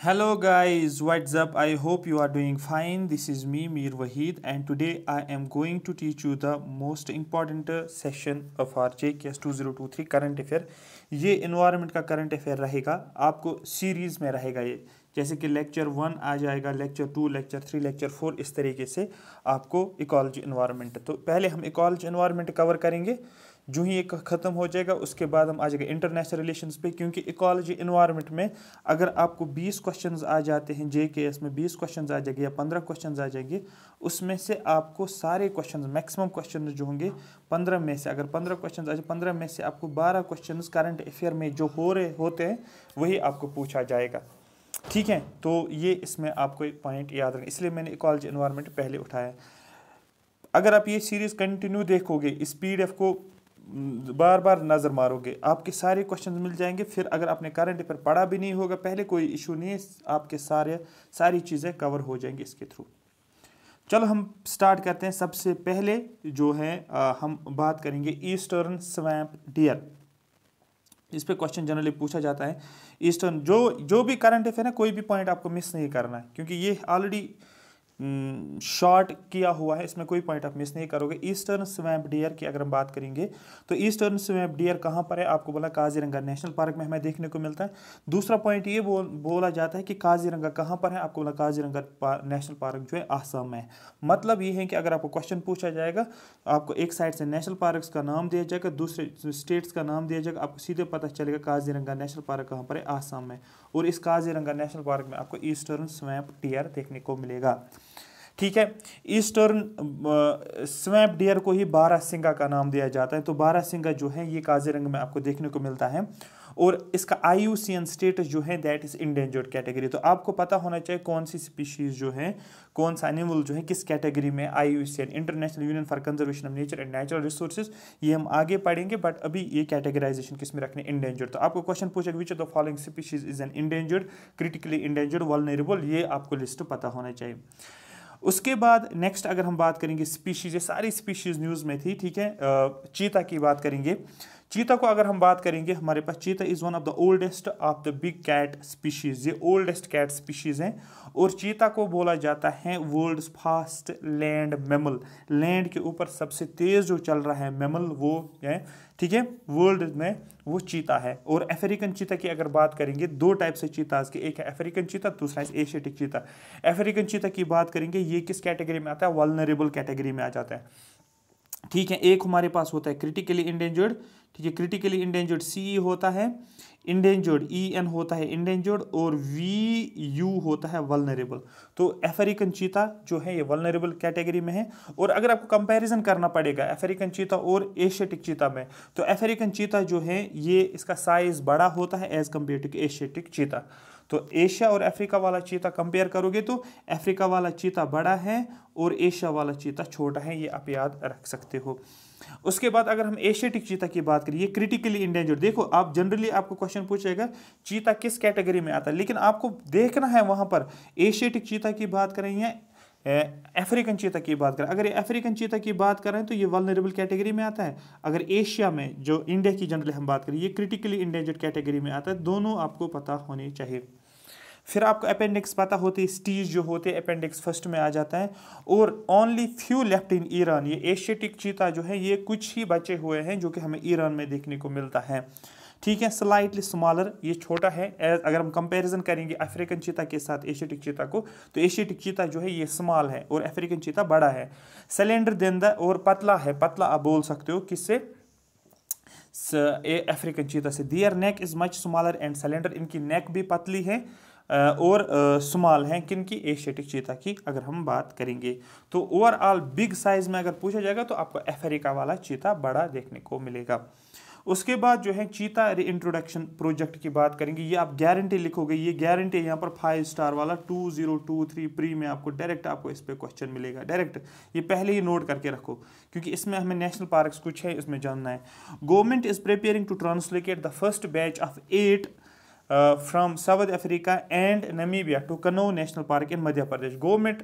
Hello guys, what's up? I hope you are doing fine. This is me, Mir Wahid, and today I am going to teach you the most important session of our JKS 2023 current affair. ये environment का current affair रहेगा, आपको series में रहेगा ये, जैसे कि lecture 1 आ जाएगा, लेक्चर 2, लेक्चर 3, लेक्चर 4, इस तरीके से आपको इकोलॉजी इन्वायरमेंट। तो पहले हम इकोलॉजी इन्वायरमेंट कवर करेंगे, जो ही एक ख़त्म हो जाएगा उसके बाद हम आ जाएगा इंटरनेशनल रिलेशंस पे, क्योंकि इकोलॉजी इन्वायरमेंट में अगर आपको 20 क्वेश्चंस आ जाते हैं, जेकेएस में 20 क्वेश्चंस आ जाएंगे या 15 क्वेश्चंस आ जाएंगे, उसमें से आपको सारे क्वेश्चंस, मैक्सिमम क्वेश्चंस जो होंगे 15 में से, अगर 15 क्वेश्चंस आ जाए 15 में से आपको 12 क्वेश्चंस करंट अफेयर में जो हो रहे होते हैं वही आपको पूछा जाएगा। ठीक है, तो ये इसमें आपको एक पॉइंट याद रखना, इसलिए मैंने इकोलॉजी इन्वायरमेंट पहले उठाया। अगर आप ये सीरीज़ कंटिन्यू देखोगे, इस पीडीएफ को बार बार नज़र मारोगे, आपके सारे क्वेश्चंस मिल जाएंगे। फिर अगर आपने करंट अफेयर पढ़ा भी नहीं होगा पहले, कोई इशू नहीं है, आपके सारी चीज़ें कवर हो जाएंगी इसके थ्रू। चलो हम स्टार्ट करते हैं। सबसे पहले जो है हम बात करेंगे ईस्टर्न स्वैम्प डियर। इस पे क्वेश्चन जनरली पूछा जाता है। ईस्टर्न जो भी करंट अफेयर है, कोई भी पॉइंट आपको मिस नहीं करना है, क्योंकि ये ऑलरेडी शॉर्ट किया हुआ है, इसमें कोई पॉइंट आप मिस नहीं करोगे। ईस्टर्न स्वैम्प डियर की अगर हम बात करेंगे तो ईस्टर्न स्वैम्प डियर कहाँ पर है, आपको बोला काजीरंगा नेशनल पार्क में हमें देखने को मिलता है। दूसरा पॉइंट ये बोला जाता है कि काजीरंगा कहाँ पर है, आपको बोला काजीरंगा नेशनल पार्क जो है आसाम में है। मतलब ये है कि अगर आपको क्वेश्चन पूछा जाएगा, आपको एक साइड से नेशनल पार्क का नाम दिया जाएगा, दूसरे स्टेट्स का नाम दिया जाएगा, आपको सीधे पता चलेगा काजीरंगा नेशनल पार्क कहाँ पर है, आसाम में। और इस काजीरंगा नेशनल पार्क में आपको ईस्टर्न स्वैम्प डियर देखने को मिलेगा। ठीक है, ईस्टर्न स्वैम्प डियर को ही बारहसिंगा का नाम दिया जाता है। तो बारहसिंगा जो है ये काजीरंगा में आपको देखने को मिलता है, और इसका IUCN स्टेटस जो है दैट इज इंडेंजर्ड कैटेगरी। तो आपको पता होना चाहिए कौन सी स्पीशीज जो है, कौन सा एनिमल जो है किस कैटेगरी में IUCN, international union for conservation of nature and natural resources, ये हम आगे पढ़ेंगे, बट अभी ये कैटेगराइजेशन किस में रखने, इंडेंजर्ड। तो आपको क्वेश्चन पूछेगा विच of the following species is an endangered, critically endangered, vulnerable, ये आपको लिस्ट पता होना चाहिए। उसके बाद नेक्स्ट अगर हम बात करेंगे स्पीशीज, ये सारी स्पीशीज न्यूज़ में थी। ठीक है, चीता की बात करेंगे। चीता को अगर हम बात करेंगे, हमारे पास cheetah is one of the oldest of the big cat species, ये ओल्डेस्ट कैट स्पीशीज हैं। और चीता को बोला जाता है world's fast land mammal, land के ऊपर सबसे तेज़ जो चल रहा है मैमल वो है, ठीक है, वर्ल्ड में वो चीता है। और अफ्रीकन चीता की अगर बात करेंगे, दो टाइप से चीताज के, एक है अफ्रीकन चीता, दूसरा है एशियाटिक चीता। अफ्रीकन चीता की बात करेंगे, ये किस कैटेगरी में आता है, वल्नरेबल कैटेगरी में आ जाता है। ठीक है, एक हमारे पास होता है क्रिटिकली इंडेंजर्ड, ठीक है, क्रिटिकली इंडेंजर्ड CE होता है, इंडेंजर्ड EN होता है इंडेंजर्ड, और VU होता है वल्नरेबल। तो अफ्रीकन चीता जो है ये वल्नरेबल कैटेगरी में है। और अगर आपको कंपैरिजन करना पड़ेगा अफ्रीकन चीता और एशियाटिक चीता में, तो अफ्रीकन चीता जो है ये इसका साइज बड़ा होता है as compare to Asiatic cheetah. तो एशिया और अफ्रीका वाला चीता कंपेयर करोगे तो अफ्रीका वाला चीता बड़ा है और एशिया वाला चीता छोटा है, ये आप याद रख सकते हो। उसके बाद अगर हम एशियाटिक चीता की बात करें, ये क्रिटिकली इंडेंजर्ड। देखो, आप जनरली आपको क्वेश्चन पूछेगा चीता किस कैटेगरी में आता है, लेकिन आपको देखना है वहां पर एशियाटिक चीता की बात करें या अफ्रीकन चीता की बात करें। अगर ये अफ्रीकन चीता की बात करें तो ये वल्नरेबल कैटेगरी में आता है। अगर एशिया में, जो इंडिया की जनरली हम बात करें, ये क्रिटिकली इंडेंजर्ड कैटेगरी में आता है। दोनों आपको पता होने चाहिए। फिर आपको अपेंडिक्स पता होती है, स्टीज जो होते हैं अपेंडिक्स फर्स्ट में आ जाता है। और only few left in Iran, ये एशियाटिक चीता जो है ये कुछ ही बचे हुए हैं जो कि हमें ईरान में देखने को मिलता है। ठीक है, स्लाइटली स्मॉलर, ये छोटा है। अगर हम कंपैरिजन करेंगे अफ्रीकन चीता के साथ एशियाटिक चीता को, तो एशियाटिक चीता जो है ये स्मॉल है और अफ्रीकन चीता बड़ा है। सिलेंडर देंदा और पतला है, पतला आप बोल सकते हो किससे, अफ्रीकन चीता से। Their neck is much smaller and cylinder, इनकी नेक भी पतली है और स्मॉल हैं, किनकी, एशियाटिक चीता की अगर हम बात करेंगे। तो ओवरऑल बिग साइज में अगर पूछा जाएगा तो आपको अफ्रीका वाला चीता बड़ा देखने को मिलेगा। उसके बाद जो है चीता रीइंट्रोडक्शन प्रोजेक्ट की बात करेंगे, ये आप गारंटी लिखोगे, ये गारंटी यहाँ पर 5 स्टार वाला 2023 प्री में आपको डायरेक्ट आपको इस पे क्वेश्चन मिलेगा डायरेक्ट। ये पहले ही नोट करके रखो, क्योंकि इसमें हमें नेशनल पार्क्स कुछ है इसमें जानना है। Government is preparing to translocate the first batch of 8 from South Africa and Namibia to Kano National Park in Madhya Pradesh. Government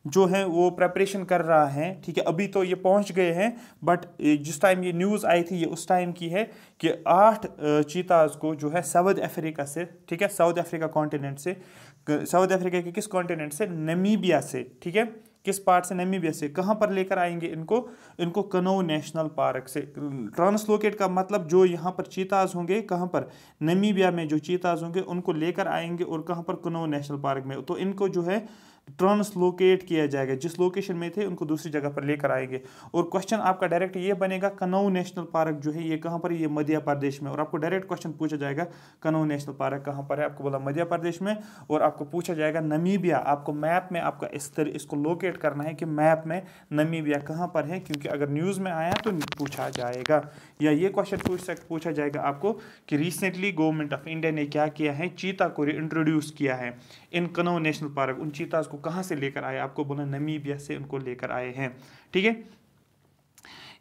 जो है वो प्रेपरेशन कर रहा है, ठीक है। अभी तो ये पहुंच गए हैं, बट जिस टाइम ये न्यूज़ आई थी ये उस टाइम की है कि 8 चीताज को जो है साउथ अफ्रीका से, ठीक है, साउथ अफ्रीका कॉन्टिनेंट से, साउथ अफ्रीका के किस कॉन्टिनेंट से, नमीबिया से, ठीक है, किस पार्ट से, नमीबिया से, कहाँ पर लेकर आएंगे इनको कनो नेशनल पार्क से। ट्रांसलोकेट का मतलब जो यहाँ पर चीताज होंगे, कहाँ पर, नमीबिया में जो चीताज होंगे उनको लेकर आएंगे और कहाँ पर, कनो नेशनल पार्क में। तो इनको जो है ट्रांसलोकेट किया जाएगा, जिस लोकेशन में थे उनको दूसरी जगह पर लेकर आएंगे। और क्वेश्चन आपका डायरेक्ट ये बनेगा, कनऊ नेशनल पार्क जो है ये कहाँ पर, ये मध्य प्रदेश में। और आपको डायरेक्ट क्वेश्चन पूछा जाएगा कनऊ नेशनल पार्क कहाँ पर है, आपको बोला मध्य प्रदेश में। और आपको पूछा जाएगा नमीबिया, आपको मैप में आपका इसको लोकेट करना है कि मैप में नमीबिया कहाँ पर है, क्योंकि अगर न्यूज़ में आया तो पूछा जाएगा। या ये क्वेश्चन पूछा जाएगा आपको कि रिसेंटली गवर्नमेंट ऑफ इंडिया ने क्या किया है, चीता को इंट्रोड्यूस किया है इन कनऊ नेशनल पार्क। उन चीताज को कहाँ से लेकर आए, आपको बोला नमीबिया से उनको लेकर आए हैं, ठीक है।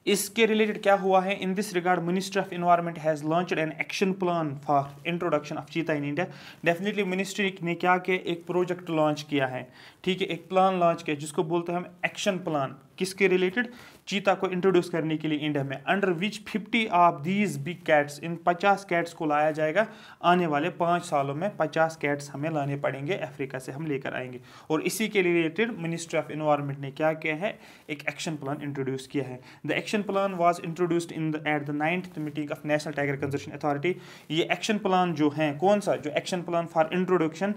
इसके रिलेटेड क्या हुआ है, in this regard ministry of environment has launched an action plan for introduction of चीता इन इंडिया। डेफिनेटली मिनिस्ट्री ने क्या किया, एक प्रोजेक्ट लॉन्च किया है, ठीक है, एक प्लान लॉन्च किया जिसको बोलते हैं हम एक्शन प्लान। किसके रिलेटेड, चीता को इंट्रोड्यूस करने के लिए इंडिया में। Under which 50 of these big cats, in 50 cats को लाया जाएगा आने वाले 5 सालों में। 50 कैट्स हमें लाने पड़ेंगे, अफ्रीका से हम लेकर आएंगे। और इसी के रिलेटेड मिनिस्ट्री ऑफ एनवायरनमेंट ने क्या किया है, एक एक्शन प्लान इंट्रोड्यूस किया है। The action plan was introduced at the 9th meeting of national tiger conservation authority. ये एक्शन प्लान जो है, कौन सा, जो action plan for introduction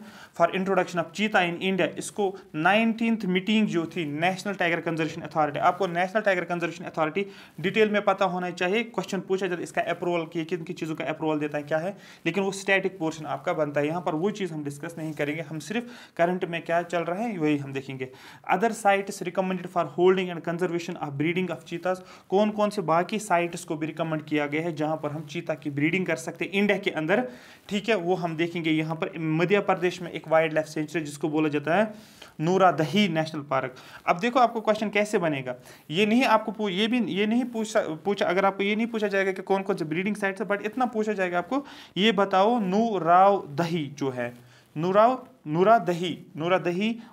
of चीता इन इंडिया, इसको 19th मीटिंग जो थी नेशनल टाइगर कंजर्वेशन अथॉरिटी। आपको national tiger conservation authority detail में पता होना चाहिए, क्वेश्चन पूछा जाता है इसका अप्रूवल किए, किन की चीज़ों का अप्रूवल देता है, क्या है, लेकिन वो स्टैटिक पोर्शन आपका बनता है। यहाँ पर वो चीज़ हम डिस्कस नहीं करेंगे, हम सिर्फ करंट में क्या चल रहा है वही हम देखेंगे। Other sites recommended for holding and conservation of breeding of चीतास, कौन कौन से बाकी साइट्स को भी रिकमेंड किया गया है जहाँ पर हम चीता की ब्रीडिंग कर सकते हैं इंडिया के अंदर, ठीक है, वो हम देखेंगे। यहाँ पर मध्य प्रदेश में एक वाइल्ड लाइफ सेंचुरी जिसको बोला जाता है नूरादही नेशनल पार्क। अब देखो आपको क्वेश्चन कैसे बनेगा, ये नहीं आपको ये नहीं पूछा अगर आपको ये नहीं पूछा जाएगा कि कौन कौन से ब्रीडिंग साइट्स है, बट इतना पूछा जाएगा आपको, ये बताओ नूरादही जो है, नूरादही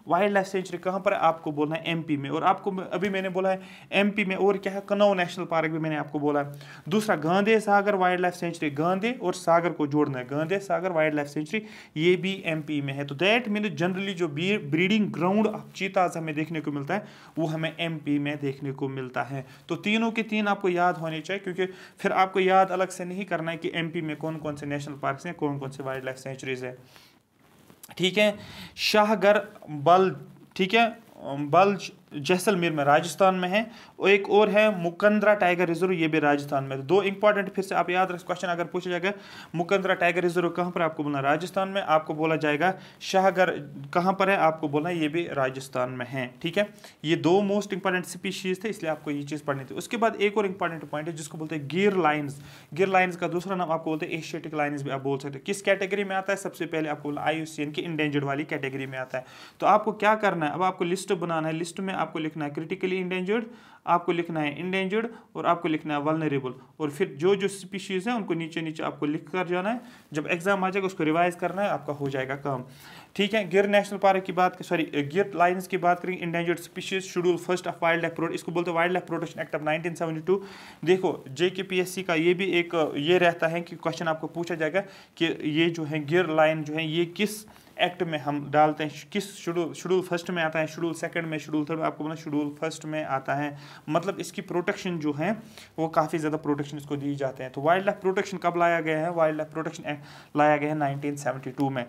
वाइल्ड लाइफ सेंचुरी कहाँ पर है, आपको बोलना है एमपी में। और आपको अभी मैंने बोला है एमपी में, और क्या है, कनऊ नेशनल पार्क भी मैंने आपको बोला है। दूसरा गांधे सागर वाइल्ड लाइफ सेंचुरी, गांधे और सागर को जोड़ना है, गांधे सागर वाइल्ड लाइफ सेंचुरी ये भी एमपी में है। तो दैट मीन जनरली जो ब्रीडिंग ग्राउंड ऑफ चीताज हमें देखने को मिलता है वो हमें एमपी में देखने को मिलता है। तो तीनों के तीन आपको याद होने चाहिए, क्योंकि फिर आपको याद अलग से नहीं करना है कि एमपी में कौन कौन से नेशनल पार्क हैं, कौन कौन से वाइल्ड लाइफ सेंचुरीज है, ठीक है। शाहगर बल, ठीक है, बल्ज जैसलमेर में राजस्थान में है। और एक और है मुकंदरा टाइगर रिजर्व, ये भी राजस्थान में। दो इंपॉर्टेंट फिर से आप याद रख, क्वेश्चन अगर पूछा जाएगा मुकंदरा टाइगर रिजर्व कहाँ पर, आपको बोलना राजस्थान में। आपको बोला जाएगा शाहगर कहाँ पर है, आपको बोलना ये भी राजस्थान में है, ठीक है। ये दो मोस्ट इंपॉर्टेंट स्पीशीज थे, इसलिए आपको ये चीज़ पढ़नी थी। उसके बाद एक और इंपॉर्टेंट पॉइंट है जिसको बोलते हैं गिर लाइन्स। गिर लाइन्स का दूसरा नाम आपको बोलते हैं एशियाटिक लाइन्स भी आप बोल सकते हैं। किस कैटेगरी में आता है, सबसे पहले आपको बोला IUCN की इंडेंजर्ड वाली कैटेगरी में आता है। तो आपको क्या करना है, अब आपको लिस्ट बनाना है। लिस्ट में आपको लिखना है क्रिटिकली इंडेंजर्ड, आपको लिखना है इंडेंजर्ड, और आपको लिखना है वल्नरेबल। और फिर जो जो स्पीशीज है उनको नीचे नीचे आपको लिख कर जाना है। जब एग्जाम आ जाएगा उसको रिवाइज करना है, आपका हो जाएगा काम, ठीक है। गिर नेशनल पार्क की बात, गिर लाइन्स की बात करेंगे। Endangered species schedule first of wild life protection, इसको बोलते हैं wild life protection act of 1972। देखो JKPSC का ये भी एक ये रहता है कि क्वेश्चन आपको पूछा जाएगा कि ये जो है गिर लाइन जो है ये किस एक्ट में हम डालते हैं, किस शेड्यूल फर्स्ट में आता है, शेड्यूल सेकंड में, शेड्यूल थर्ड में। आपको बोला शेड्यूल फर्स्ट में आता है, मतलब इसकी प्रोटेक्शन जो है वो काफ़ी ज़्यादा प्रोटेक्शन इसको दी जाते हैं। तो वाइल्ड लाइफ प्रोटेक्शन कब लाया गया है, वाइल्ड लाइफ प्रोटेक्शन एक्ट लाया गया है 1972 में,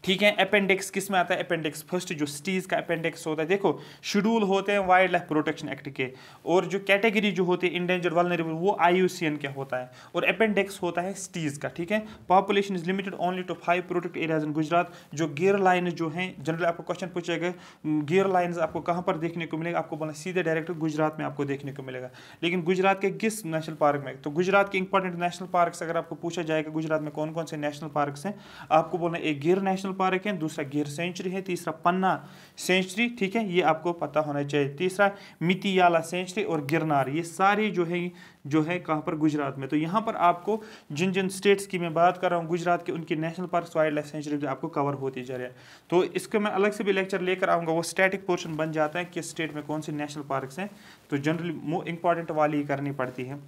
ठीक है। अपेंडिक्स किस में आता है, अपेंडिक्स फर्स्ट जो स्टीज का अपेंडिक्स होता है। देखो शेड्यूल होते हैं वाइल्ड लाइफ प्रोटेक्शन एक्ट के, और जो कैटेगरी जो होती है इंडेंजर्ड वल्नरेबल वो IUCN क्या होता है, और अपेंडिक्स होता है स्टीज का, ठीक है। Population is limited only to 5 protect areas in Gujarat. जो गियर लाइन जो है, जनरली आपको क्वेश्चन पूछेगा गियर लाइन्स आपको कहाँ पर देखने को मिलेगा, आपको बोला सीधे डायरेक्ट गुजरात में आपको देखने को मिलेगा। लेकिन गुजरात के किस नेशनल पार्क में, तो गुजरात के इंपॉर्टेंट नेशनल पार्क अगर आपको पूछा जाएगा गुजरात में कौन कौन से नेशनल पार्क हैं, आपको बोलना एक गिर नेशनल नेशनल पार्क हैं, दूसरा गिर सेंचुरी है, तीसरा पन्ना सेंचुरी, ठीक है, ये आपको पता होना चाहिए। तीसरा मितियाला सेंचुरी और गिरनार, ये सारी जो है कहाँ पर, गुजरात में। तो यहाँ पर आपको जिन जिन स्टेट्स की मैं बात कर रहा हूँ गुजरात के, उनके national park wild life sanctuary आपको कवर होती जा रही है। तो इसको मैं अलग से भी लेक्चर लेकर आऊँगा, वो स्टैटिक पोर्शन बन जाता है किस स्टेट में कौन सी नेशनल पार्क्स हैं, तो जनरली इंपॉर्टेंट वाली ही करनी पड़ती है।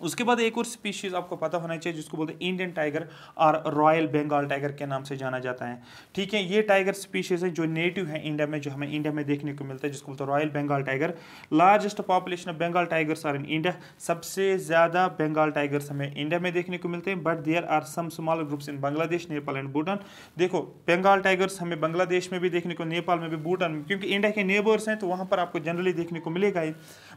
उसके बाद एक और स्पीशीज आपको पता होना चाहिए जिसको बोलते हैं इंडियन टाइगर और रॉयल बंगाल टाइगर के नाम से जाना जाता है, ठीक है। ये टाइगर स्पीशीज है जो नेटिव है इंडिया में, जो हमें इंडिया में देखने को मिलता है, जिसको बोलते हैं royal Bengal tiger. Largest population of Bengal tigers are in India, सबसे ज्यादा बंगाल टाइगर्स हमें इंडिया में देखने को मिलते हैं, but there are some small groups in Bangladesh, Nepal and Bhutan. देखो बंगाल टाइगर्स हमें बांग्लादेश में भी देखने को, नेपाल में भी, भूटान में, क्योंकि इंडिया के नेबर्स हैं तो वहां पर आपको जनरली देखने को मिलेगा ही,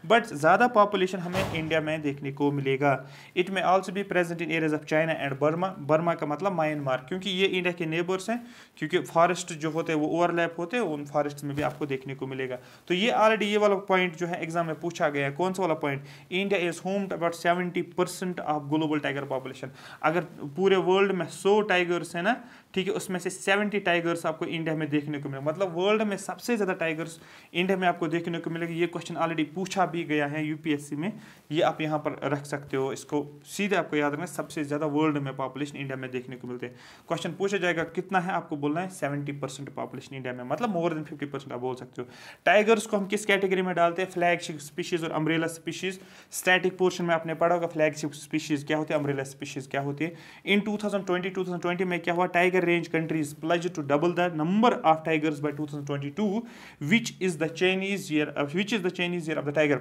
बट ज्यादा पॉपुलेशन हमें इंडिया में देखने को मिलेगा। इट में ऑल्सो भी present in areas of China and Burma, Burma का मतलब म्यांमार, क्योंकि ये इंडिया के नेबर्स हैं, क्योंकि फॉरेस्ट जो होते हैं वो ओवरलैप होते हैं, उन फॉरेस्ट में भी आपको देखने को मिलेगा। तो ये ऑलरेडी ये वाला पॉइंट जो है एग्जाम में पूछा गया है। कौन सा वाला point? India is home to about 70% of global tiger population. अगर पूरे वर्ल्ड में 100 टाइगर्स है ना, ठीक है, उसमें से 70 टाइगर्स आपको इंडिया में देखने को मिलेगा, मतलब वर्ल्ड में सबसे ज्यादा टाइगर्स इंडिया में आपको देखने को मिलेगा। ये क्वेश्चन ऑलरेडी पूछा भी गया है यूपीएससी में, ये आप यहाँ पर रख सकते हो, इसको सीधे आपको याद रखना, सबसे ज्यादा वर्ल्ड में पॉपुलेशन इंडिया में देखने को मिलते हैं। क्वेश्चन पूछा जाएगा कितना है, आपको बोलना है 70% पॉपुलेशन इंडिया में, मतलब मोर देन 50% आप बोल सकते हो। टाइगर्स को हम किस कैटेगरी में डालते हैं? फ्लैगशिप स्पीशीज और अम्ब्रेला स्पीशीज। स्टैटिक पोर्शन में आपने पढ़ा होगा फ्लैगशिप स्पीशीज क्या होती है, अम्ब्रेला स्पीशीज क्या होती है। इन 2020 में क्या हुआ? Tiger range countries pledge to double the number of tigers by 2022 which is the Chinese year of the tiger।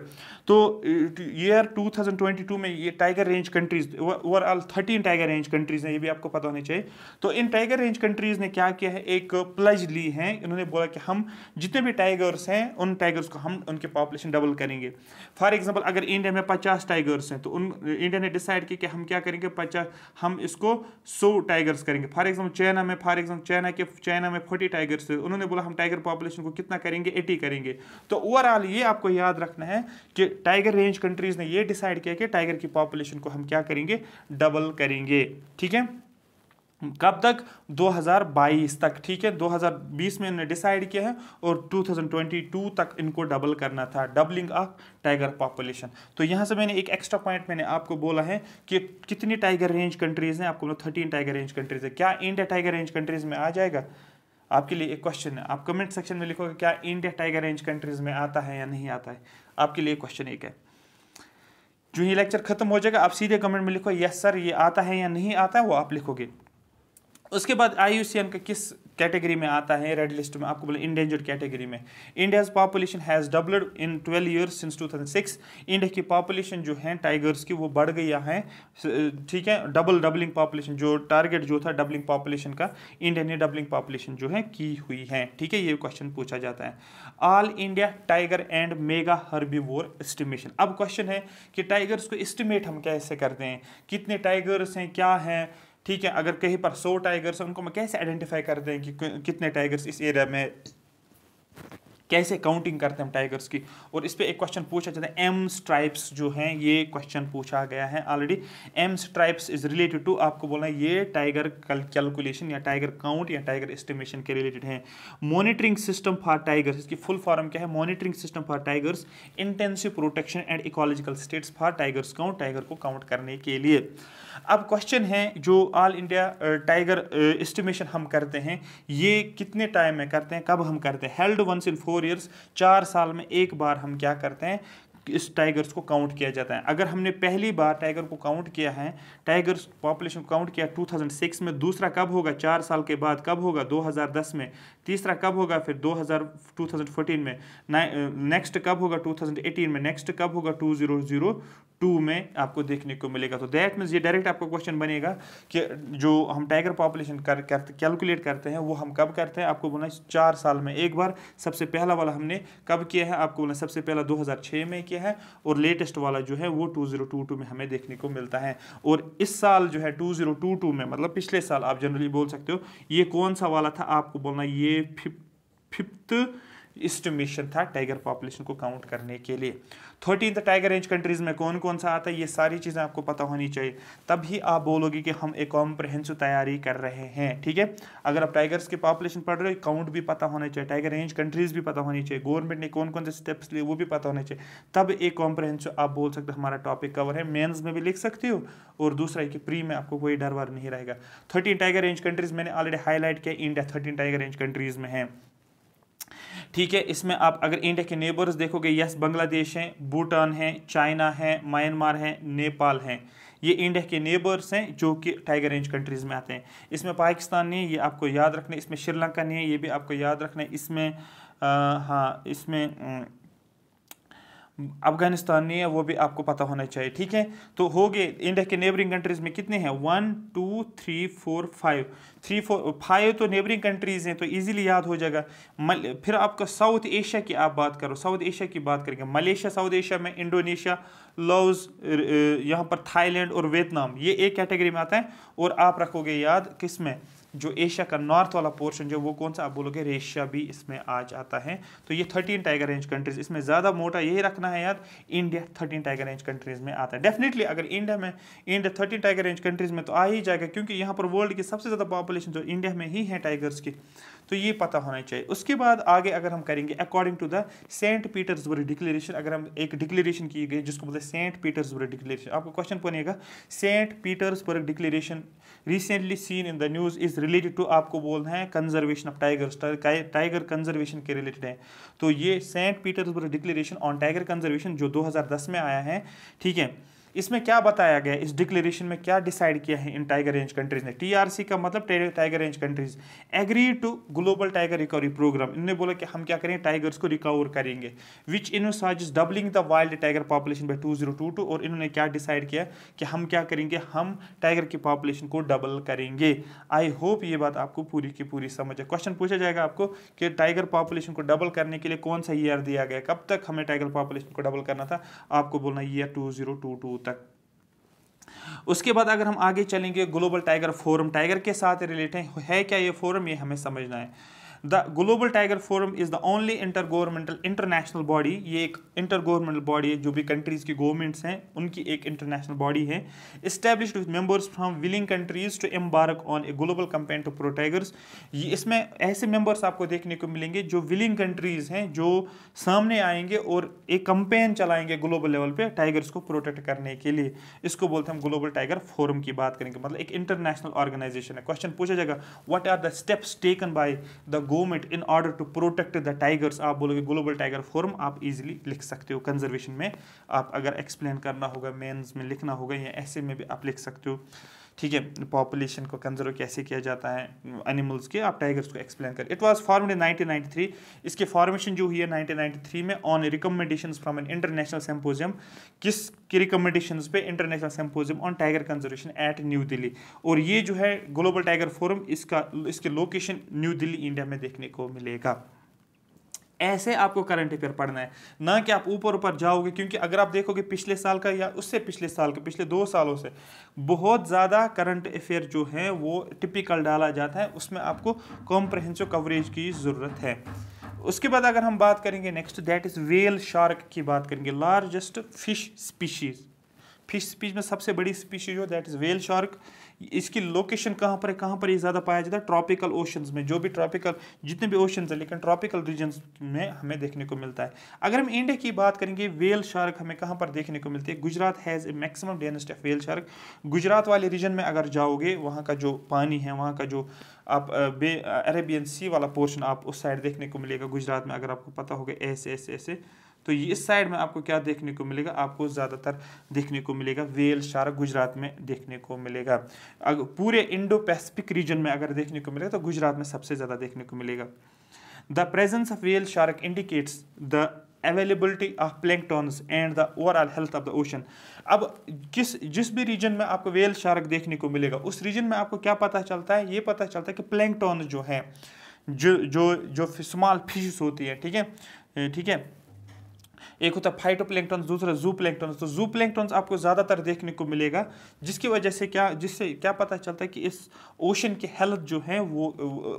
तो ईयर 2022 में ये tiger range countries, overall 13 tiger range countries हैं, ये भी आपको पता होनी चाहिए। तो इन टाइगर रेंज कंट्रीज ने क्या किया है, एक प्लेज ली है, इन्होंने बोला कि हम जितने भी टाइगर्स हैं उन टाइगर्स को हम उनकी पॉपुलेशन डबल करेंगे। फॉर एग्जांपल अगर इंडिया में 50 टाइगर्स हैं तो उन इंडिया ने डिसाइड किया कि हम क्या करेंगे, 50 हम इसको 100 टाइगर्स करेंगे। फॉर एग्जांपल चाइना में 40 टाइगर्स थे, उन्होंने बोला हम टाइगर पॉपुलेशन को कितना करेंगे, 80 करेंगे। तो ओवरऑल ये आपको याद रखना है कि टाइगर रेंज कंट्रीज ने ये डिसाइड किया कि टाइगर की पॉपुलेशन को हम क्या करेंगे, डबल करेंगे, ठीक है। कब तक? 2022 तक, ठीक है। 2020 में इन्होंने डिसाइड किया है और 2022 तक इनको डबल करना था, डबलिंग ऑफ टाइगर पॉपुलेशन। तो यहां से मैंने एक एक्स्ट्रा पॉइंट मैंने आपको बोला है कि कितनी टाइगर रेंज कंट्रीज हैं, आपको 13 टाइगर रेंज कंट्रीज है। क्या इंडिया टाइगर रेंज कंट्रीज में आ जाएगा? आपके लिए एक क्वेश्चन है, आप कमेंट सेक्शन में लिखोगे क्या इंडिया टाइगर रेंज कंट्रीज में आता है या नहीं आता है। आपके लिए क्वेश्चन एक है, जो ये लेक्चर खत्म हो जाएगा आप सीधे कमेंट में लिखो यस सर ये आता है या नहीं आता है, वो आप लिखोगे। उसके बाद IUCN का किस कैटेगरी में आता है, रेड लिस्ट में, आपको बोले इंडेंजर्ड कैटेगरी में। India's population has doubled in 12 years since 2006। India की पॉपुलेशन जो है टाइगर्स की वो बढ़ गई है, ठीक है। डबलिंग पॉपुलेशन जो टारगेट जो था डबलिंग पॉपुलेशन का, इंडिया ने डबलिंग पॉपुलेशन जो है की हुई है, ठीक है। ये क्वेश्चन पूछा जाता है। All India tiger and mega herbivore estimation. अब क्वेश्चन है कि टाइगर्स को एस्टिमेट हम कैसे करते हैं, कितने टाइगर्स हैं, क्या हैं, ठीक है। अगर कहीं पर 100 टाइगर्स हैं उनको हम कैसे आइडेंटिफाई करते हैं कि कितने टाइगर्स इस एरिया में, कैसे काउंटिंग करते हैं हम टाइगर्स की। और इस पे एक क्वेश्चन पूछा जाता है, एम स्ट्राइप्स जो हैं, ये क्वेश्चन पूछा गया है already. M stripes is related to, आपको बोलना है ये टाइगर कैलकुलेशन या टाइगर काउंट या टाइगर एस्टिमेशन के रिलेटेड है। मॉनिटरिंग सिस्टम फॉर टाइगर्स, इसकी फुल फॉर्म क्या है? Monitoring system for tigers, intensive protection and ecological status for tigers count, tiger को काउंट करने के लिए। अब क्वेश्चन है जो ऑल इंडिया टाइगर एस्टिमेशन हम करते हैं ये कितने टाइम में करते हैं, कब हम करते हैं? हेल्ड वंस इन 4 ईयर्स, 4 साल में एक बार हम क्या करते हैं, इस टाइगर्स को काउंट किया जाता है। अगर हमने पहली बार टाइगर को काउंट किया है, टाइगर्स पॉपुलेशन को काउंट किया 2006 में, दूसरा कब होगा 4 साल के बाद, कब होगा 2010 में, तीसरा कब होगा फिर 2014 में, नेक्स्ट कब होगा 2018 में, नेक्स्ट कब होगा 2002 में आपको देखने को मिलेगा। तो दैट मीन्स ये डायरेक्ट आपको क्वेश्चन बनेगा कि जो हम टाइगर पॉपुलेशन कैलकुलेट करते हैं वो हम कब करते हैं, आपको बोलना 4 साल में एक बार। सबसे पहला वाला हमने कब किया है, आपको बोलना सबसे पहला 2006 में किया है, और लेटेस्ट वाला जो है वो 2022 में हमें देखने को मिलता है। और इस साल जो है 2022 में, मतलब पिछले साल आप जनरली बोल सकते हो, ये कौन सा वाला था, आपको बोलना ये फिफ्थ एस्टिमेशन था टाइगर पॉपुलेशन को काउंट करने के लिए। 13 टाइगर रेंज कंट्रीज में कौन कौन सा आता है, ये सारी चीज़ें आपको पता होनी चाहिए, तभी आप बोलोगे कि हम एक कॉम्प्रहेंसिव तैयारी कर रहे हैं। ठीक है, अगर आप टाइगर्स की पॉपुलेशन पढ़ रहे हो, काउंट भी पता होना चाहिए, टाइगर रेंज कंट्रीज भी पता होनी चाहिए, गवर्नमेंट ने कौन कौन से स्टेप्स लिए वो भी पता होना चाहिए, तब एक कॉम्प्रहेंसिव आप बोल सकते हो हमारा टॉपिक कवर है। मेंस में भी लिख सकते हो, और दूसरा है कि प्री में आपको कोई डर वर नहीं रहेगा। 13 टाइगर रेंज कंट्रीज मैंने ऑलरेडी हाईलाइट किया, इंडिया 13 टाइगर रेंज कंट्रीज में है। ठीक है, इसमें आप अगर इंडिया के नेबर्स देखोगे, यस बांग्लादेश है, भूटान है, चाइना है, म्यांमार है, नेपाल है, ये इंडिया के नेबर्स हैं जो कि टाइगर रेंज कंट्रीज में आते हैं। इसमें पाकिस्तान नहीं है, ये आपको याद रखना है। इसमें श्रीलंका नहीं है, ये भी आपको याद रखना है। इसमें हाँ, इसमें अफगानिस्तान नहीं है, वो भी आपको पता होना चाहिए। ठीक है, तो हो गए इंडिया के नेबरिंग कंट्रीज में कितने हैं, 1 2 3 4 5 तो नेबरिंग कंट्रीज हैं, तो इजीली याद हो जाएगा। फिर आपका साउथ एशिया की आप बात करो, साउथ एशिया की बात करेंगे, मलेशिया साउथ एशिया में, इंडोनेशिया, लाओस, यहाँ पर थाईलैंड और वियतनाम, ये एक कैटेगरी में आता है। और आप रखोगे याद किस में, जो एशिया का नॉर्थ वाला पोर्शन जो वो कौन सा, आप बोलोगे एशिया भी इसमें आ जाता है। तो ये 13 टाइगर रेंज कंट्रीज, इसमें ज़्यादा मोटा यही रखना है याद, इंडिया 13 टाइगर रेंज कंट्रीज में आता है। डेफिनेटली अगर इंडिया 13 टाइगर रेंज कंट्रीज में तो आ ही जाएगा, क्योंकि यहाँ पर वर्ल्ड की सबसे ज़्यादा पॉपुलेशन तो इंडिया में ही है टाइगर्स की, तो ये पता होना चाहिए। उसके बाद आगे अगर हम करेंगे according to the saint Petersburg declaration, अगर हम एक डिक्लेरेशन की गई जिसको बोलते हैं सेंट पीटर्सबर्ग डिक्लेरेशन, आपको क्वेश्चन बनेगा saint Petersburg declaration recently seen in the news is related to, आपको बोलना है conservation of tigers, tiger conservation के रिलेटेड है। तो ये saint Petersburg declaration on tiger conservation जो 2010 में आया है। ठीक है, इसमें क्या बताया गया, इस डिक्लेरेशन में क्या डिसाइड किया है इन टाइगर रेंज कंट्रीज ने, टीआरसी का मतलब tiger range countries agree to global tiger recovery program. इन्होंने बोला कि हम क्या करेंगे, टाइगर्स को रिकवर करेंगे, which envisages doubling the wild tiger population by 2022। और इन्होंने क्या डिसाइड किया कि हम क्या करेंगे, हम टाइगर की पॉपुलेशन को डबल करेंगे। आई होप ये बात आपको पूरी की पूरी समझ है। क्वेश्चन पूछा जाएगा आपको कि टाइगर पॉपुलेशन को डबल करने के लिए कौन सा ईयर दिया गया, कब तक हमें टाइगर पॉपुलेशन को डबल करना था, आपको बोलना ईयर 2022 तक। उसके बाद अगर हम आगे चलेंगे, ग्लोबल टाइगर फोरम टाइगर के साथ रिलेटेड है क्या ये फोरम, ये हमें समझना है। The global tiger forum is the only international body, ये एक इंटर गवर्नमेंटल बॉडी है, जो भी कंट्रीज की गवर्नमेंट्स हैं उनकी एक इंटरनेशनल बॉडी है, established with members from willing countries to embark on a global campaign to pro tigers. ये इसमें ऐसे मेंबर्स आपको देखने को मिलेंगे जो विलिंग कंट्रीज हैं, जो सामने आएंगे और एक कैंपेन चलाएंगे ग्लोबल लेवल पे टाइगर्स को प्रोटेक्ट करने के लिए। इसको बोलते हैं हम ग्लोबल टाइगर फोरम की बात करेंगे, मतलब एक इंटरनेशनल ऑर्गेनाइजेशन है। क्वेश्चन पूछा जाएगा what are the steps taken by the government in order to protect the tigers, आप बोलोगे ग्लोबल टाइगर फोरम, आप इजीली लिख सकते हो। कंजर्वेशन में आप अगर एक्सप्लेन करना होगा, मेंस में लिखना होगा, या ऐसे में भी आप लिख सकते हो। ठीक है, पॉपुलेशन को कंजर्व कैसे किया जाता है एनिमल्स के, आप टाइगर्स को एक्सप्लेन कर। इट वाज फॉर्म्ड इन 1993, इसकी फॉर्मेशन जो हुई है 1993 में on recommendations from an international symposium, किस की रिकमेंडेशंस पे, international symposium on tiger conservation at New Delhi. और ये जो है ग्लोबल टाइगर फोरम, इसके लोकेशन न्यू दिल्ली इंडिया में देखने को मिलेगा। ऐसे आपको करंट अफेयर पढ़ना है, ना कि आप ऊपर ऊपर जाओगे, क्योंकि अगर आप देखोगे पिछले साल का या उससे पिछले साल के, पिछले 2 सालों से बहुत ज़्यादा करंट अफेयर जो है वो टिपिकल डाला जाता है, उसमें आपको कॉम्प्रहेंसिव कवरेज की ज़रूरत है। उसके बाद अगर हम बात करेंगे next, that is whale shark की बात करेंगे, लार्जेस्ट फिश स्पीशीज में सबसे बड़ी स्पीशीज हो दैट इज़ व्हेल शार्क। इसकी लोकेशन कहाँ पर है, कहाँ पर ये ज़्यादा पाया जाता है, ट्रॉपिकल ओशंस में, जो भी ट्रॉपिकल जितने भी ओशंस हैं, लेकिन ट्रॉपिकल रीजन्स में हमें देखने को मिलता है। अगर हम इंडिया की बात करेंगे, व्हेल शार्क हमें कहाँ पर देखने को मिलती है, Gujarat has a maximum density of whale shark. Gujarat वाले रीजन में अगर जाओगे, वहाँ का जो पानी है, वहाँ का जो आप अरेबियन सी वाला पोर्शन आप उस साइड देखने को मिलेगा गुजरात में, अगर आपको पता होगा ऐसे तो ये इस साइड में आपको क्या देखने को मिलेगा, आपको ज़्यादातर देखने को मिलेगा व्हेल शार्क गुजरात में देखने को मिलेगा। अगर पूरे इंडो पैसिफिक रीजन में अगर देखने को मिलेगा तो गुजरात में सबसे ज़्यादा देखने को मिलेगा। The presence of whale shark indicates the availability of planktons and the overall health of the ocean. अब जिस भी रीजन में आपको व्हेल शार्क देखने को मिलेगा, उस रीजन में आपको क्या पता चलता है, ये पता चलता है कि प्लैंक्टन जो है, जो स्मॉल फिशेस होती है, ठीक है, एक होता है फाइटोप्लैंक्टन, दूसरा जू प्लैंक्टन। तो जू प्लैंक्टन आपको ज़्यादातर देखने को मिलेगा, जिसकी वजह से जिससे क्या पता चलता है कि इस ओशन की हेल्थ जो है वो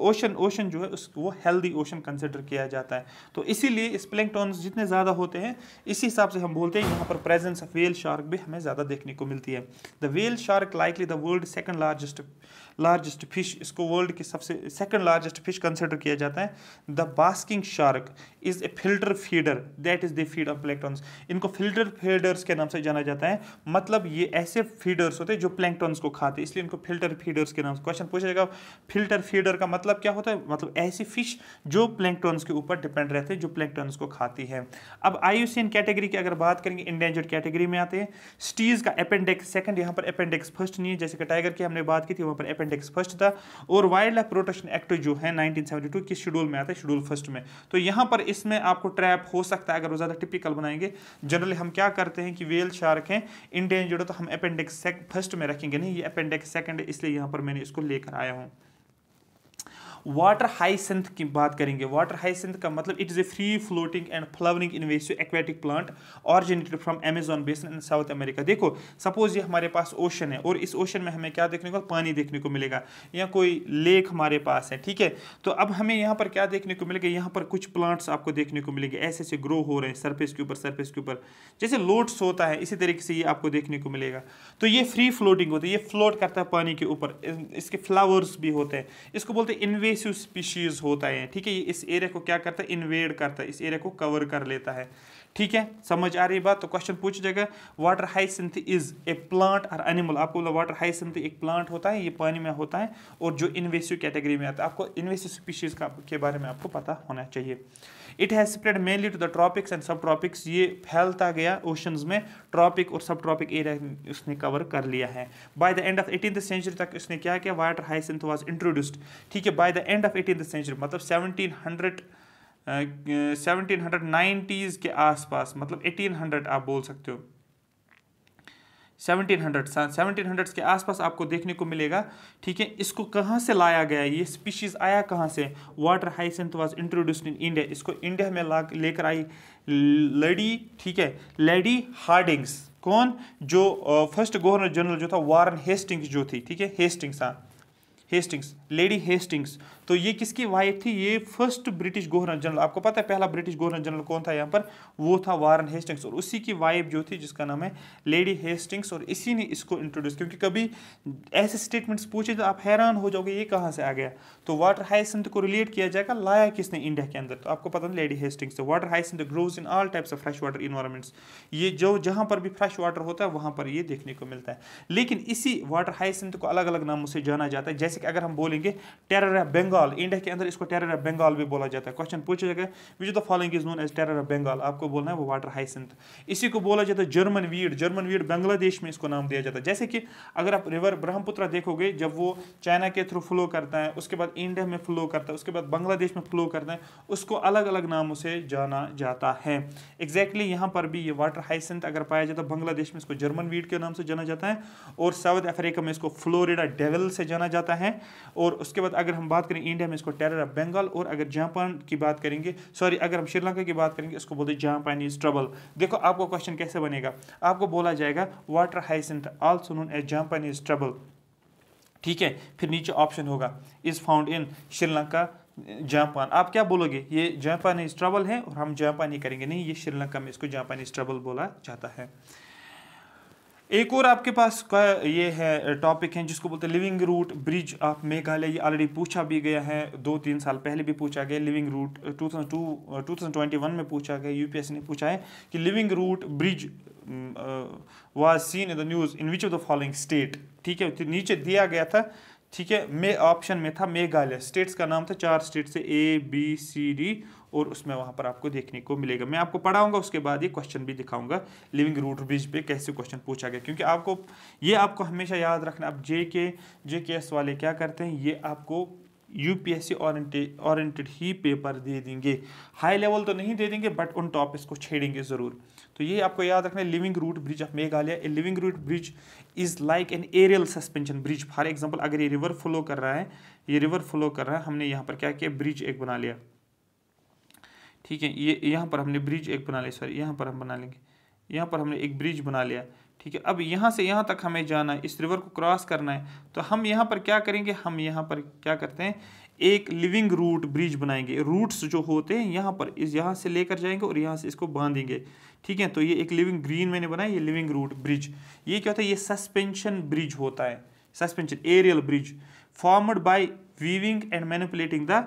ओशन जो है वो हेल्दी ओशन कंसिडर किया जाता है। तो इसीलिए इस प्लैंक्टन्स जितने ज़्यादा होते हैं इसी हिसाब से हम बोलते हैं यहाँ पर प्रेजेंस ऑफ व्हेल शार्क भी हमें ज़्यादा देखने को मिलती है। The whale shark likely the world second largest fish, इसको वर्ल्ड की सबसे सेकंड लार्जेस्ट फिश कंसिडर किया जाता है। The basking shark is a filter feeder, that is the feed of planktons. इनको फिल्टर फीडर्स के नाम से जाना जाता है, मतलब ये ऐसे फीडर्स होते हैं जो प्लैंक्टन्स को खाते हैं, इसलिए इनको फिल्टर फीडर्स के नाम से। क्वेश्चन पूछा जाएगा फिल्टर फीडर का मतलब क्या होता है, मतलब ऐसी फिश जो प्लैंक्टन्स के ऊपर डिपेंड रहते हैं, जो प्लैंक्टन्स को खाती है। अब IUCN कैटेगरी की अगर बात करेंगे, इंडेंजर्ड कैटेगरी में आते हैं। स्टीज का अपेंडिक्स सेकंड, यहाँ पर अपेंडिक्स फर्स्ट नहीं है, जैसे कि टाइगर की हमने बात की थी वहाँ पर अपेंडिक्स फर्स्ट था। और वाइल्ड लाइफ प्रोटेक्शन एक्ट जो है 1972 किस शेड्यूल में आता है, शेड्यूल फर्स्ट में। तो यहाँ पर इसमें आपको ट्रैप हो सकता है अगर वो ज़्यादा टिपिकल बनाएंगे। जनरली हम क्या करते हैं कि व्हेल शार्क हैं इंडेंजर्ड, तो हम अपेंडिक्स फर्स्ट में रखेंगे नहीं, ये अपेंडिक्स सेकंड है, इसलिए यहाँ पर मैंने इसको लेकर आया हूँ। वाटर हाइसिंथ की बात करेंगे। वाटर हाइसिंथ का मतलब it is a free floating and flowering invasive aquatic plant originated from Amazon basin in south America. देखो सपोज ये हमारे पास ओशन है और इस ओशन में हमें क्या देखने को, पानी देखने को मिलेगा, या कोई लेक हमारे पास है, ठीक है। तो अब हमें यहाँ पर क्या देखने को मिलेगा, यहाँ पर कुछ प्लांट्स आपको देखने को मिलेंगे, ऐसे ऐसे ग्रो हो रहे हैं सरफेस के ऊपर, जैसे लोट्स होता है, इसी तरीके से ये आपको देखने को मिलेगा। तो ये फ्री फ्लोटिंग होता है, ये फ्लोट करता है पानी के ऊपर, इसके फ्लावर्स भी होते हैं, इसको बोलते हैं इन्वेसिव स्पीशीज होता है, ठीक है। ये इस एरिया को क्या करता है, इन्वेड करता है, इस एरिया को कवर कर लेता है, ठीक है। समझ आ रही बात। तो क्वेश्चन पूछ जाएगा water hyacinth is a plant और एनिमल। आपको बोला वाटर हाइसिंथ एक प्लांट होता है, ये पानी में होता है और जो इन्वेसिव कैटेगरी में आता है। आपको इन्वेसिव स्पीशीज के बारे में आपको पता होना चाहिए। It has spread mainly to the tropics and subtropics, ये फैलता गया ओशंस में, ट्रॉपिक और सब ट्रॉपिक एरिया उसने कवर कर लिया है। By the end of 18th century तक इसने क्या किया, वाटर हाइसिंथ वाज इंट्रोड्यूस्ड, ठीक है। By the end of 18th century मतलब 1790s के आसपास, मतलब 1800 आप बोल सकते हो, 1700s के आसपास आपको देखने को मिलेगा, ठीक है। इसको कहाँ से लाया गया, ये स्पीशीज आया कहाँ से, water hyacinth was introduced in India. इसको इंडिया में लेकर आई लेडी, ठीक है, लेडी हार्डिंग्स। कौन, जो फर्स्ट गवर्नर जनरल जो था वारन हेस्टिंग्स जो थी, ठीक है, हेस्टिंग्स, लेडी हेस्टिंग्स। तो ये किसकी वाइफ थी, ये फर्स्ट ब्रिटिश गवर्नर जनरल। आपको पता है पहला ब्रिटिश गवर्नर जनरल कौन था यहाँ पर, वो था वारन हेस्टिंग्स, और उसी की वाइफ जो थी जिसका नाम है लेडी हेस्टिंग्स, और इसी ने इसको इंट्रोड्यूस। क्योंकि कभी ऐसे स्टेटमेंट्स पूछे तो आप हैरान हो जाओगे ये कहाँ से आ गया। तो वाटर हाइसिंथ को रिलेट किया जाएगा, लाया किसने इंडिया के अंदर, तो आपको पता नहीं, lady Hastings. Water hyacinth grows in all types of fresh water environments, ये जो जहाँ पर भी फ्रेश वाटर होता है वहाँ पर ये देखने को मिलता है। लेकिन इसी वाटर हाइसिंथ को अलग अलग नामों से जाना जाता है, जैसे कि अगर हम बोलेंगे टेरर ऑफ बंगाल, इंडिया के अंदर इसको टेरर ऑफ बंगाल भी बोला जाता है। क्वेश्चन पूछा जाएगा which the following is known as terror of Bengal, आपको बोलना है वो वाटर हाइसिंथ। इसी को बोला जाता है जर्मन वीड बांग्लादेश में इसको नाम दिया जाता है। जैसे कि अगर आप रिवर ब्रह्मपुत्र देखोगे, जब वो चाइना के थ्रू फ्लो करता है, उसके बाद इंडिया में फ्लो करता है, उसके बाद बांग्लादेश में फ्लो करता है, उसको अलग अलग नामों से जाना जाता है। एग्जैक्टली यहाँ पर भी ये वाटर हाइसिंथ अगर पाया जाता है, बांग्लादेश में इसको जर्मन वीड के नाम से जाना जाता है, और साउथ अफ्रीका में इसको फ्लोरिडा डेविल से जाना जाता है, और उसके बाद अगर हम बात करें इंडिया में इसको टेरर ऑफ बंगाल, और अगर जापान की बात करेंगे, सॉरी अगर हम श्रीलंका की बात करेंगे इसको बोलते हैं जापानीज ट्रबल। देखो आपको क्वेश्चन कैसे बनेगा, आपको बोला जाएगा water hyacinth also known as Japanese trouble, ठीक है। फिर नीचे ऑप्शन होगा is found in Sri Lanka, Japan. आप क्या बोलोगे, ये जापानीज ट्रबल है और हम जापानी करेंगे, नहीं, ये श्रीलंका में इसको जापानीज ट्रबल बोला जाता है। एक और आपके पास ये है टॉपिक है जिसको बोलते हैं living root bridge of Meghalaya. ये ऑलरेडी पूछा भी गया है, 2-3 साल पहले भी पूछा गया। लिविंग रूट 2021 में पूछा गया, यूपीएससी ने पूछा है कि living root bridge was seen in the news in which of the following state, ठीक है। तो नीचे दिया गया था, ठीक है, ऑप्शन में था मेघालय, स्टेट्स का नाम था, 4 स्टेट से ABCD, और उसमें वहाँ पर आपको देखने को मिलेगा। मैं आपको पढ़ाऊंगा, उसके बाद ये क्वेश्चन भी दिखाऊंगा लिविंग रूट ब्रिज पे कैसे क्वेश्चन पूछा गया, क्योंकि आपको हमेशा याद रखना। अब JKS वाले क्या करते हैं, ये आपको यूपीएससी ओरिएंटेड ही पेपर दे देंगे, हाई लेवल तो नहीं दे देंगे, बट उन टॉपिक्स को छेड़ेंगे ज़रूर। तो ये आपको याद रखना है, living root bridge of Meghalaya. A living root bridge is like an aerial suspension bridge. For example अगर ये रिवर फ्लो कर रहा है, हमने यहाँ पर क्या किया, ब्रिज एक बना लिया, ठीक है। ये यहाँ पर हमने ब्रिज एक बना लिया, सॉरी यहाँ पर हम बना लेंगे, यहाँ पर हमने एक ब्रिज बना लिया, ठीक है। अब यहाँ से यहाँ तक हमें जाना है, इस रिवर को क्रॉस करना है, तो हम यहाँ पर क्या करेंगे, हम यहाँ पर क्या करते हैं, एक लिविंग रूट ब्रिज बनाएंगे। रूट्स जो होते हैं यहाँ पर यहाँ से लेकर जाएंगे और यहाँ से इसको बांधेंगे, ठीक है। तो ये एक लिविंग, ग्रीन मैंने बनाया, ये लिविंग रूट ब्रिज। ये क्या होता है, ये सस्पेंशन ब्रिज होता है, suspension aerial bridge formed by weaving and manipulating the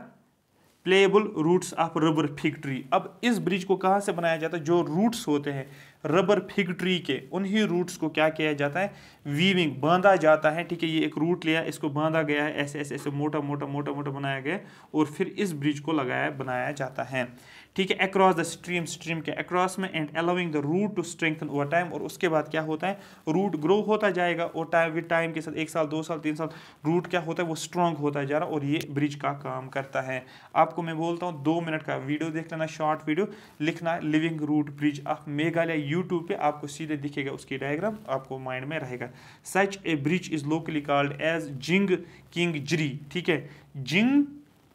pliable roots of rubber fig tree. अब इस ब्रिज को कहाँ से बनाया जाता है, जो रूट्स होते हैं रबर फिग ट्री के, उन्हीं रूट्स को क्या किया जाता है, वीविंग, बांधा जाता है, ठीक है। ये एक रूट लिया, इसको बांधा गया है, ऐसे ऐसे ऐसे मोटा मोटा मोटा मोटा बनाया गया और फिर इस ब्रिज को बनाया जाता है, ठीक है। अक्रॉस द स्ट्रीम, स्ट्रीम के अक्रॉस में, and allowing the root to strengthen over time. और उसके बाद क्या होता है, रूट ग्रो होता जाएगा और टाइम विद टाइम के साथ 1 साल 2 साल 3 साल रूट क्या होता है, वो स्ट्रॉन्ग होता जा रहा है और ये ब्रिज का काम करता है। आपको मैं बोलता हूँ 2 मिनट का वीडियो देख लेना, शॉर्ट वीडियो, लिखना living root bridge of Meghalaya, YouTube पे आपको सीधे दिखेगा, उसकी डायग्राम आपको माइंड में रहेगा। Such a bridge is locally called as Jingkieng Jri, ठीक है। जिंग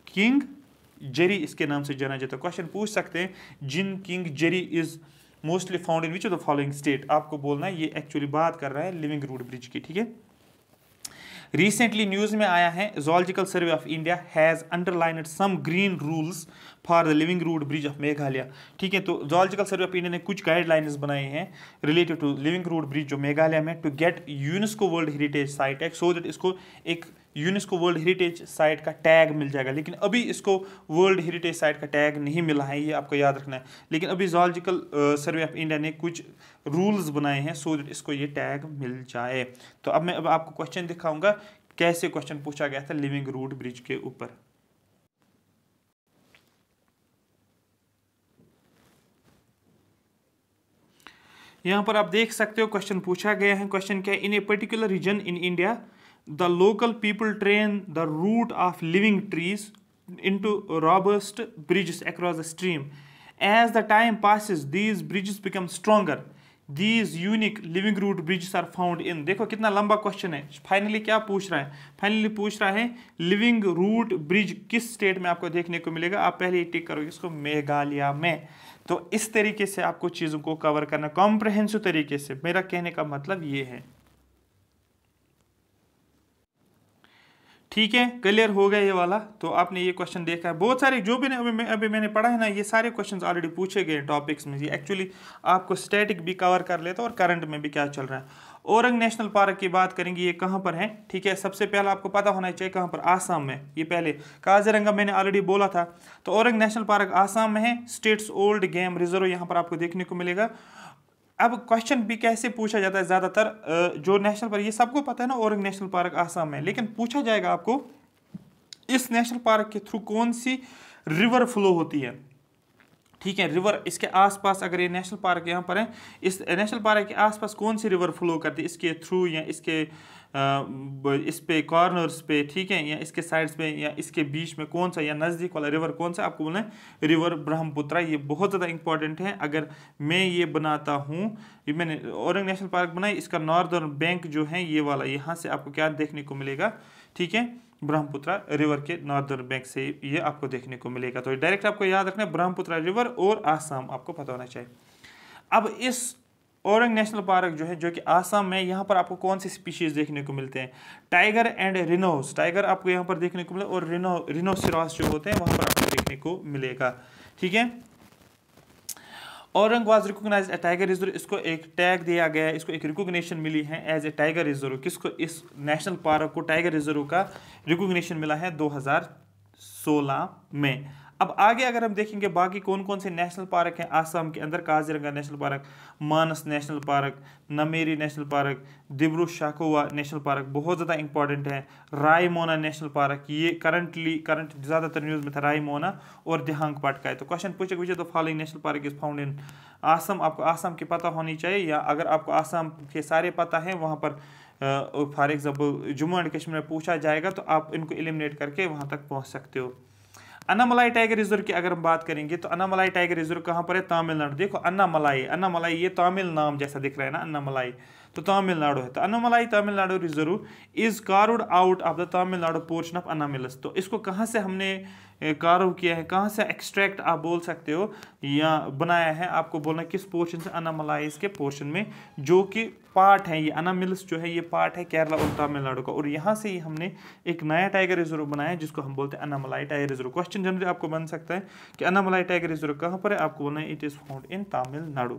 किंग जेरी इसके नाम से जाना जाता है। क्वेश्चन पूछ सकते हैं, Jingkieng Jri is mostly found in which of the following state. आपको बोलना है, ये एक्चुअली बात कर रहा है लिविंग रूट ब्रिज की, ठीक है। रिसेंटली न्यूज में आया है, zoological survey of India has underlined some green rules for the living root bridge of Meghalaya, ठीक है। तो ज़ूलॉजिकल सर्वे ऑफ इंडिया ने कुछ गाइडलाइंस बनाए हैं related to living root bridge जो मेघालय में, to get UNESCO world heritage site है, सो दैट इसको एक यूनेस्को वर्ल्ड हेरिटेज साइट का टैग मिल जाएगा। लेकिन अभी इसको वर्ल्ड हेरिटेज साइट का टैग नहीं मिला है, ये आपको याद रखना है। लेकिन अभी ज़ूलॉजिकल सर्वे ऑफ इंडिया ने कुछ रूल्स बनाए हैं सो दैट इसको ये टैग मिल जाए। तो अब मैं आपको क्वेश्चन दिखाऊंगा, कैसे क्वेश्चन पूछा गया था लिविंग रूट ब्रिज के ऊपर। यहाँ पर आप देख सकते हो क्वेश्चन पूछा गया है। क्वेश्चन क्या है, in a particular region in India the local people train the root of living trees into robust bridges across the stream. As the time passes, these bridges become stronger. These unique living root bridges are found in, देखो कितना लंबा question है। Finally क्या पूछ रहा है, finally पूछ रहा है लिविंग रूट ब्रिज किस स्टेट में आपको देखने को मिलेगा। आप पहले ही टिक करोगे इसको, मेघालय में। तो इस तरीके से आपको चीज़ों को कवर करना कॉम्प्रहेंसिव तरीके से, मेरा कहने का मतलब ये है, ठीक है। क्लियर हो गया ये वाला। तो आपने ये क्वेश्चन देखा है, बहुत सारे जो भी अभी मैंने पढ़ा है ना, ये सारे क्वेश्चंस ऑलरेडी पूछे गए टॉपिक्स में। ये एक्चुअली आपको स्टैटिक भी कवर कर लेता और करंट में भी क्या चल रहा है। औरंग नेशनल पार्क की बात करेंगे, ये कहाँ पर है, ठीक है। सबसे पहले आपको पता होना चाहिए कहाँ पर, आसाम में। ये पहले काजीरंगा मैंने ऑलरेडी बोला था। तो औरंग नेशनल पार्क आसाम में है। स्टेट्स ओल्ड गेम रिजर्व यहाँ पर आपको देखने को मिलेगा। अब क्वेश्चन भी कैसे पूछा जाता है, ज़्यादातर जो नेशनल पार्क, ये सबको पता है ना, औरंग नेशनल पार्क आसाम में, लेकिन पूछा जाएगा आपको इस नेशनल पार्क के थ्रू कौन सी रिवर फ्लो होती है, ठीक है। रिवर इसके आसपास, अगर ये नेशनल पार्क यहाँ पर है, इस नेशनल पार्क के आसपास कौन सी रिवर फ्लो करती है, इसके थ्रू या इसके इस पे कॉर्नर्स पे, ठीक है, या इसके साइड्स पे या इसके बीच में कौन सा, या नज़दीक वाला रिवर कौन सा, आपको बोलना है रिवर ब्रह्मपुत्रा। ये बहुत ज़्यादा इंपॉर्टेंट है। अगर मैं ये बनाता हूँ, ये मैंने औरंग नेशनल पार्क बनाई, इसका नॉर्दर्न बैंक जो है ये वाला, यहाँ से आपको क्या देखने को मिलेगा, ठीक है, ब्रह्मपुत्रा रिवर के नॉर्दर्न बैंक से ये आपको देखने को मिलेगा। तो डायरेक्ट आपको याद रखना है ब्रह्मपुत्रा रिवर और आसाम, आपको पता होना चाहिए। अब इस औरंग नेशनल पार्क जो है, जो कि आसाम में, यहाँ पर आपको कौन सी स्पीशीज देखने को मिलते हैं, टाइगर एंड रिनोस। टाइगर आपको यहाँ पर देखने को मिले और रिनोसिरॉस जो होते हैं वहाँ पर आपको देखने को मिलेगा, ठीक है। Orang was recognized a tiger reserve, इसको एक टैग दिया गया है, इसको एक रिकॉग्निशन मिली है एज ए टाइगर रिजर्व। किसको, इस नेशनल पार्क को टाइगर रिजर्व का रिकॉग्निशन मिला है 2016 में। अब आगे अगर हम देखेंगे बाकी कौन कौन से नेशनल पार्क हैं आसाम के अंदर, Kaziranga national park, Manas national park, Nameri national park, Dibru Saikhowa national park बहुत ज़्यादा इंपॉर्टेंट है, रायमोना नेशनल पार्क, ये करंट ज़्यादातर न्यूज़ में था, रायमोना और दिहांग पाट का है। तो क्वेश्चन पूछे विच the following national park is found इन आसाम। आपको आसाम की पता होनी चाहिए, या अगर आपको आसाम के सारे पता है, वहाँ पर for example Jammu and Kashmir में पूछा जाएगा तो आप इनको एलिमिनेट करके वहाँ तक पहुँच सकते हो। अन्नामलाई टाइगर रिजर्व की अगर हम बात करेंगे तो अन्नामलाई टाइगर रिजर्व कहाँ पर है, तमिलनाडु। देखो अन्नामलाई ये तमिल नाम जैसा दिख रहा है ना, अन्नामलाई, तो तमिलनाडु है। तो Anamalai Tamil Nadu reserve is carved out of the Tamil Nadu portion of Anamalais. तो इसको कहाँ से हमने कार्व किया है, कहाँ से एक्सट्रैक्ट आप बोल सकते हो या बनाया है, आपको बोलना किस पोर्शन से, अनामलाइज के पोर्शन में, जो कि पार्ट है, ये अनामिल्स जो है ये पार्ट है केरला और तमिलनाडु का, और यहाँ से ही हमने एक नया टाइगर रिजर्व बनाया है जिसको हम बोलते हैं Anamalai tiger reserve. Question generally आपको बन सकता है कि अनामलाई टाइगर रिजर्व कहाँ पर है, आपको बोलना है इट इज फाउंड इन तमिलनाडु।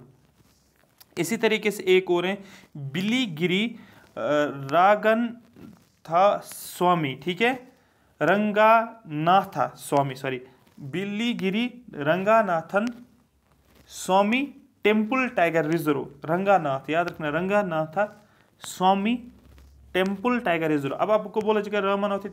इसी तरीके से एक और है बिलीगिरी रागन था स्वामी, ठीक है, रंगानाथा स्वामी, सॉरी, बिलीगिरी रंगानाथन स्वामी टेम्पल टाइगर रिजर्व, रंगानाथ, याद रखना, रंगानाथा स्वामी टेम्पल टाइगर रिजर्व। अब आपको बोला जाएगा रामानाथी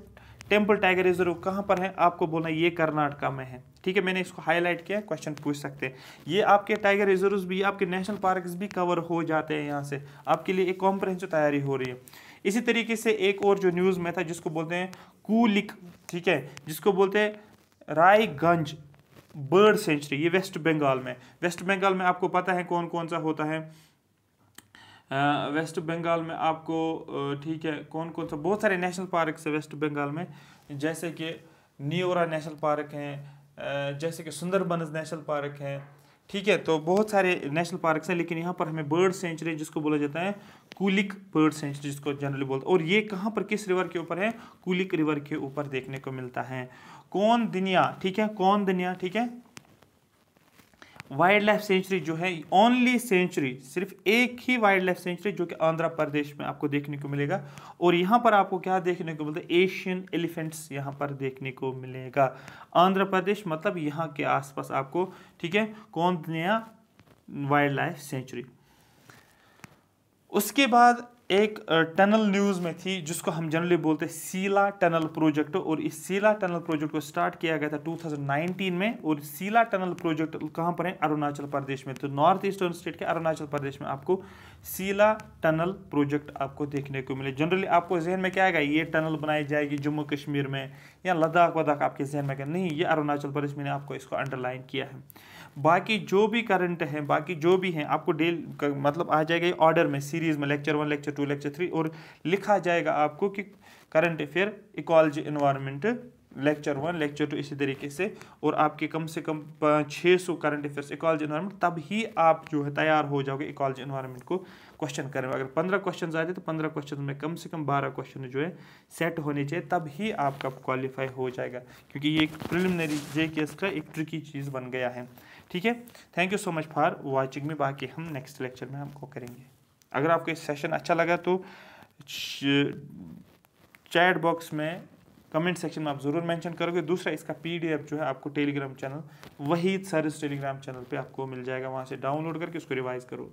टेम्पल टाइगर रिजर्व कहाँ पर है, आपको बोलना ये कर्नाटका में है, ठीक है, मैंने इसको हाईलाइट किया, क्वेश्चन पूछ सकते हैं। ये आपके टाइगर रिजर्व्स भी, आपके नेशनल पार्क्स भी कवर हो जाते हैं, यहाँ से आपके लिए एक कॉम्प्रहेंसिव तैयारी हो रही है। इसी तरीके से एक और जो न्यूज़ में था जिसको बोलते हैं कूलिक, ठीक है, जिसको बोलते हैं रायगंज बर्ड सेंचुरी, ये वेस्ट बंगाल में, वेस्ट बंगाल में आपको पता है कौन कौन सा होता है, वेस्ट बंगाल में आपको ठीक है कौन कौन सा, बहुत सारे नेशनल पार्क है वेस्ट बंगाल में, जैसे कि नियोरा नेशनल पार्क हैं, जैसे कि सुंदरबंस नेशनल पार्क है, ठीक है, तो बहुत सारे नेशनल पार्क हैं, लेकिन यहाँ पर हमें बर्ड सेंचुरी जिसको बोला जाता है कूलिक बर्ड सेंचुरी जिसको जनरली बोलते हैं, और ये कहाँ पर किस रिवर के ऊपर है, कूलिक रिवर के ऊपर देखने को मिलता है। कौन दुनिया, ठीक है, कौन दुनिया, ठीक है, वाइल्ड लाइफ सेंचुरी जो है, ओनली सेंचुरी, सिर्फ एक ही वाइल्ड लाइफ सेंचुरी जो कि आंध्र प्रदेश में आपको देखने को मिलेगा, और यहाँ पर आपको क्या देखने को मिलता है, एशियन एलिफेंट्स यहाँ पर देखने को मिलेगा। आंध्र प्रदेश मतलब यहाँ के आसपास आपको, ठीक है, कौन दुनिया वाइल्ड लाइफ सेंचुरी। उसके बाद एक टनल न्यूज़ में थी जिसको हम जनरली बोलते हैं सीला टनल प्रोजेक्ट, और इस सीला टनल प्रोजेक्ट को स्टार्ट किया गया था 2019 में, और सीला टनल प्रोजेक्ट कहाँ पर है, अरुणाचल प्रदेश में, तो नॉर्थ ईस्टर्न स्टेट के अरुणाचल प्रदेश में आपको सीला टनल प्रोजेक्ट आपको देखने को मिले। जनरली आपको जहन में क्या आएगा, ये टनल बनाई जाएगी जम्मू कश्मीर में या लद्दाख वद्दाख आपके जहन में क्या, नहीं, ये अरुणाचल प्रदेश, मैंने आपको इसको अंडरलाइन किया है। बाकी जो भी करंट है, बाकी जो भी हैं आपको मतलब आ जाएगा ऑर्डर में, सीरीज में, लेक्चर 1, लेक्चर 2, लेक्चर 3, और लिखा जाएगा आपको कि current affair, ecology, environment, lecture 1, lecture 2, इसी तरीके से, और आपके कम से कम 600 करंट अफेयर्स इकोलॉजी एनवायरनमेंट, तब ही आप जो है तैयार हो जाओगे इकोलॉजी एनवायरनमेंट को क्वेश्चन करेंगे। अगर 15 क्वेश्चन आते तो 15 क्वेश्चन में कम से कम 12 क्वेश्चन जो है सेट होने चाहिए, तब ही आपका क्वालिफाई हो जाएगा, क्योंकि ये एक प्रिलिमिनरी जेकेएस का एक ट्रिकी चीज़ बन गया है, ठीक है। Thank you so much for watching में, बाकी हम नेक्स्ट लेक्चर में हमको करेंगे। अगर आपको ये सेशन अच्छा लगा तो चैट बॉक्स में, कमेंट सेक्शन में आप ज़रूर मेंशन करोगे। दूसरा, इसका पीडीएफ जो है आपको Telegram channel Waheed service Telegram channel पे आपको मिल जाएगा, वहाँ से डाउनलोड करके उसको रिवाइज करो।